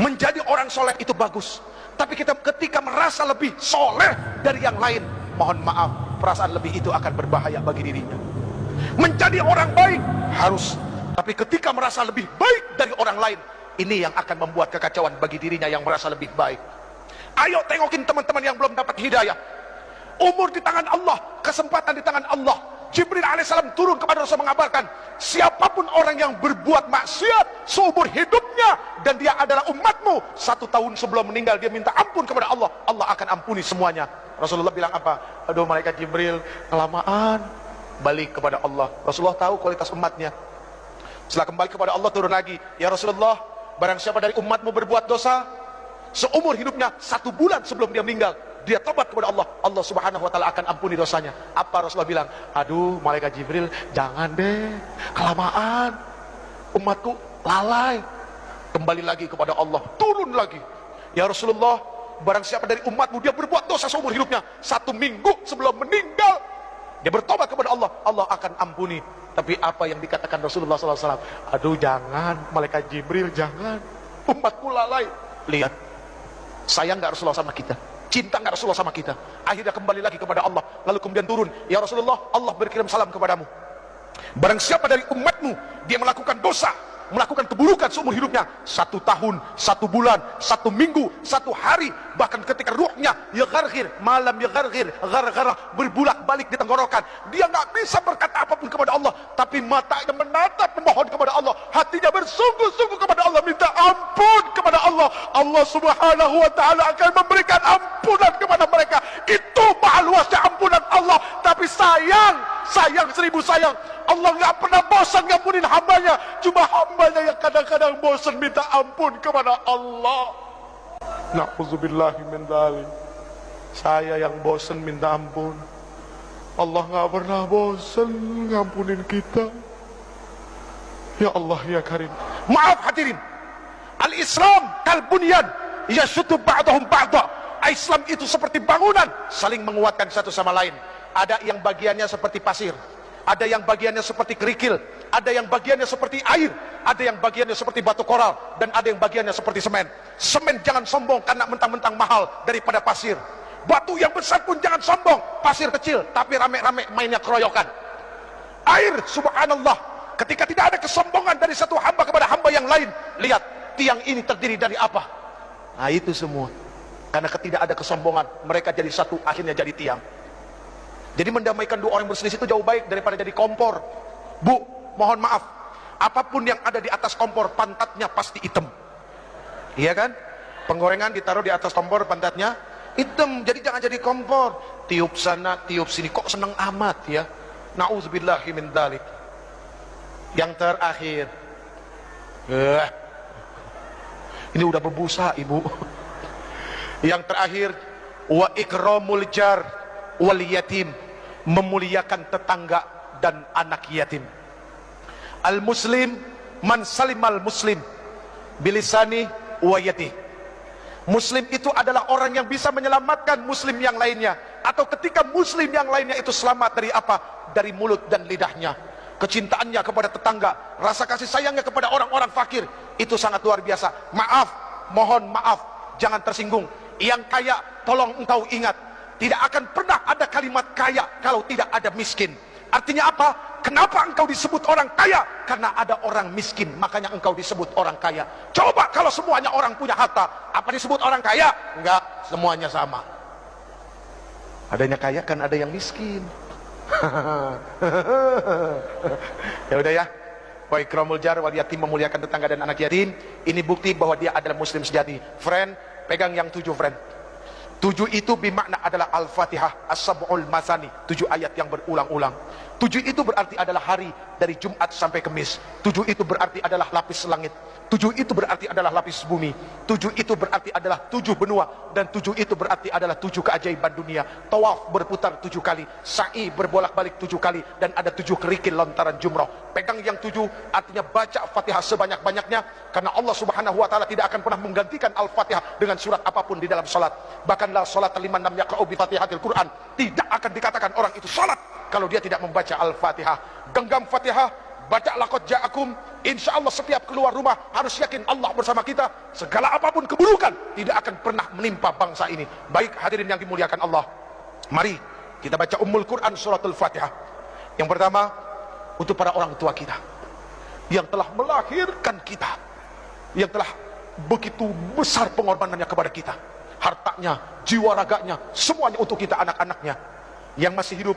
Menjadi orang soleh itu bagus, tapi kita ketika merasa lebih soleh dari yang lain, mohon maaf, perasaan lebih itu akan berbahaya bagi dirinya. Menjadi orang baik harus, tapi ketika merasa lebih baik dari orang lain, ini yang akan membuat kekacauan bagi dirinya yang merasa lebih baik. Ayo tengokin teman-teman yang belum dapat hidayah. Umur di tangan Allah, kesempatan di tangan Allah. Jibril alaihissalam turun kepada Rasul mengabarkan, siapapun orang yang berbuat maksiat seumur hidupnya dan dia adalah umatmu, 1 tahun sebelum meninggal dia minta ampun kepada Allah, Allah akan ampuni semuanya. Rasulullah bilang apa? Aduh malaikat Jibril, kelamaan. Balik kepada Allah. Rasulullah tahu kualitas umatnya. Setelah kembali kepada Allah turun lagi, ya Rasulullah, barang siapa dari umatmu berbuat dosa seumur hidupnya, 1 bulan sebelum dia meninggal, dia tobat kepada Allah, Allah subhanahu wa ta'ala akan ampuni dosanya. Apa Rasulullah bilang? Aduh malaikat Jibril, jangan deh, kelamaan, umatku lalai. Kembali lagi kepada Allah, turun lagi, ya Rasulullah, barang siapa dari umatmu dia berbuat dosa seumur hidupnya, 1 minggu sebelum meninggal dia bertobat kepada Allah, Allah akan ampuni. Tapi apa yang dikatakan Rasulullah SAW? Aduh jangan malaikat Jibril, jangan, umatku lalai. Lihat, sayang gak Rasulullah sama kita? Cinta nggak Rasulullah sama kita? Akhirnya kembali lagi kepada Allah, lalu kemudian turun, ya Rasulullah, Allah berkirim salam kepadamu. Barang siapa dari umatmu dia melakukan dosa, melakukan keburukan seumur hidupnya, 1 tahun, 1 bulan, 1 minggu, 1 hari, bahkan ketika ruhnya ya gargir, malam ya gargir, gargara berbulak balik di tenggorokan, dia nggak bisa berkata apapun kepada Allah, tapi matanya menatap memohon kepada Allah, hatinya bersungguh-sungguh kepada Allah, minta ampun kepada Allah, Allah subhanahu wa ta'ala akan memberikan ampunan kepada mereka. Itu maha luasnya ampunan Allah. Tapi sayang 1000 sayang, Allah nggak pernah bosan ngampunin hambanya, cuma hambanya yang kadang-kadang bosan minta ampun kepada Allah. Na'udzubillahi min dzalik. Saya yang bosan minta ampun, Allah nggak pernah bosan ngampunin kita. Ya Allah ya Karim. Maaf hadirin, al-Islam kal bunyan yashuddu ba'dahum ba'da. Islam itu seperti bangunan, saling menguatkan satu sama lain. Ada yang bagiannya seperti pasir, ada yang bagiannya seperti kerikil, ada yang bagiannya seperti air, ada yang bagiannya seperti batu koral, dan ada yang bagiannya seperti semen. Semen jangan sombong karena mentang-mentang mahal daripada pasir. Batu yang besar pun jangan sombong, pasir kecil tapi rame-rame mainnya keroyokan. Air, subhanallah, ketika tidak ada kesombongan dari satu hamba kepada hamba yang lain. Lihat, tiang ini terdiri dari apa? Nah itu semua karena tidak ada kesombongan, mereka jadi satu, akhirnya jadi tiang. Jadi mendamaikan 2 orang berselisih itu jauh baik daripada jadi kompor. Bu, mohon maaf, apapun yang ada di atas kompor, pantatnya pasti hitam. Iya kan? Penggorengan ditaruh di atas kompor, pantatnya hitam. Jadi jangan jadi kompor, tiup sana, tiup sini, kok seneng amat ya. Na'udzubillahi min dzalik. Yang terakhir, ini udah berbusa ibu. Yang terakhir, wa ikramul jar wal yatim, memuliakan tetangga dan anak yatim. Al muslim man salimal muslim bilisani wa yati. Muslim itu adalah orang yang bisa menyelamatkan muslim yang lainnya, atau ketika muslim yang lainnya itu selamat dari apa? Dari mulut dan lidahnya. Kecintaannya kepada tetangga, rasa kasih sayangnya kepada orang-orang fakir, itu sangat luar biasa. Maaf, mohon maaf, jangan tersinggung. Yang kaya, tolong engkau ingat, tidak akan pernah ada kalimat kaya kalau tidak ada miskin. Artinya apa? Kenapa engkau disebut orang kaya? Karena ada orang miskin, makanya engkau disebut orang kaya. Coba kalau semuanya orang punya harta, apa disebut orang kaya? Enggak, semuanya sama. Adanya kaya kan ada yang miskin. Ya udah ya. Wa ikramul jar wal yatim, memuliakan tetangga dan anak yatim. Ini bukti bahwa dia adalah muslim sejati. Friend, pegang yang 7 friend. 7 itu bermakna adalah Al-Fatihah, As-Sab'ul Masani, 7 ayat yang berulang-ulang. 7 itu berarti adalah hari dari Jumat sampai Kamis. 7 itu berarti adalah lapis langit. 7 itu berarti adalah lapis bumi. 7 itu berarti adalah 7 benua. Dan 7 itu berarti adalah 7 keajaiban dunia. Tawaf berputar 7 kali, sa'i berbolak-balik 7 kali, dan ada 7 kerikil lontaran jumrah. Pegang yang 7, artinya baca Fatihah sebanyak-banyaknya, karena Allah subhanahu wa ta'ala tidak akan pernah menggantikan Al-Fatihah dengan surat apapun di dalam salat. Bahkan la salat liman lam yaqra'u bi Fatihatil Quran, tidak akan dikatakan orang itu salat kalau dia tidak membaca Al-Fatihah. Genggam Fatihah, baca laqad ja'akum. Insya Allah setiap keluar rumah harus yakin Allah bersama kita. Segala apapun keburukan tidak akan pernah menimpa bangsa ini. Baik hadirin yang dimuliakan Allah, mari kita baca Ummul Quran suratul Fatihah. Yang pertama untuk para orang tua kita yang telah melahirkan kita, yang telah begitu besar pengorbanannya kepada kita, hartanya, jiwa raganya, semuanya untuk kita, anak-anaknya yang masih hidup.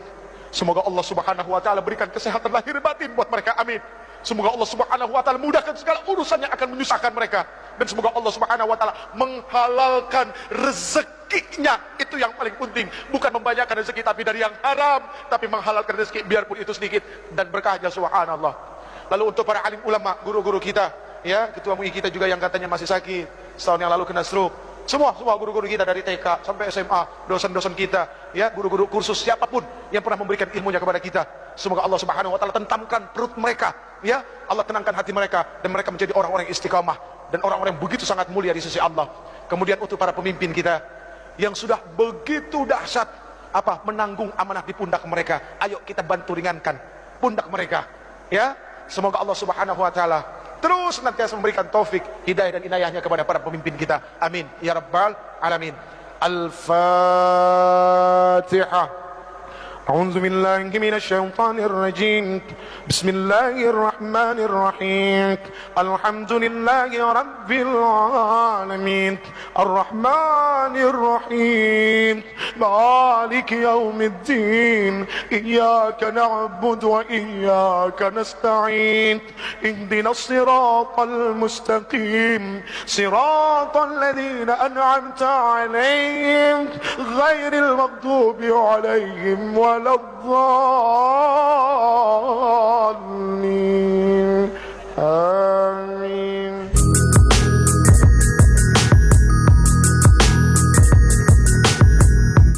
Semoga Allah subhanahu wa ta'ala berikan kesehatan lahir batin buat mereka, amin. Semoga Allah subhanahu wa ta'ala mudahkan segala urusan yang akan menyusahkan mereka, dan semoga Allah subhanahu wa ta'ala menghalalkan rezekinya. Itu yang paling penting, bukan membanyakkan rezeki tapi dari yang haram, tapi menghalalkan rezeki biarpun itu sedikit dan berkahnya, subhanallah. Lalu untuk para alim ulama, guru-guru kita, ya, ketua MUI kita juga yang katanya masih sakit, setahun yang lalu kena stroke, semua guru-guru kita dari TK sampai SMA, dosen-dosen kita, ya, guru-guru kursus, siapapun yang pernah memberikan ilmunya kepada kita, semoga Allah subhanahu wa ta'ala tentamkan perut mereka, ya, Allah tenangkan hati mereka, dan mereka menjadi orang-orang yang istiqamah dan orang-orang yang begitu sangat mulia di sisi Allah. Kemudian untuk para pemimpin kita yang sudah begitu dahsyat menanggung amanah di pundak mereka, ayo kita bantu ringankan pundak mereka, ya. Semoga Allah subhanahu wa ta'ala terus senantiasa memberikan taufik, hidayah dan inayahnya kepada para pemimpin kita, amin ya rabbal alamin. Al-Fatihah. أعوذ بالله من الشيطان الرجيم بسم الله الرحمن الرحيم الحمد لله رب العالمين الرحمن الرحيم مالك يوم الدين إياك نعبد وإياك نستعين اهدنا الصراط المستقيم صراط الذين أنعمت عليهم غير المغضوب عليهم ولا الضالين.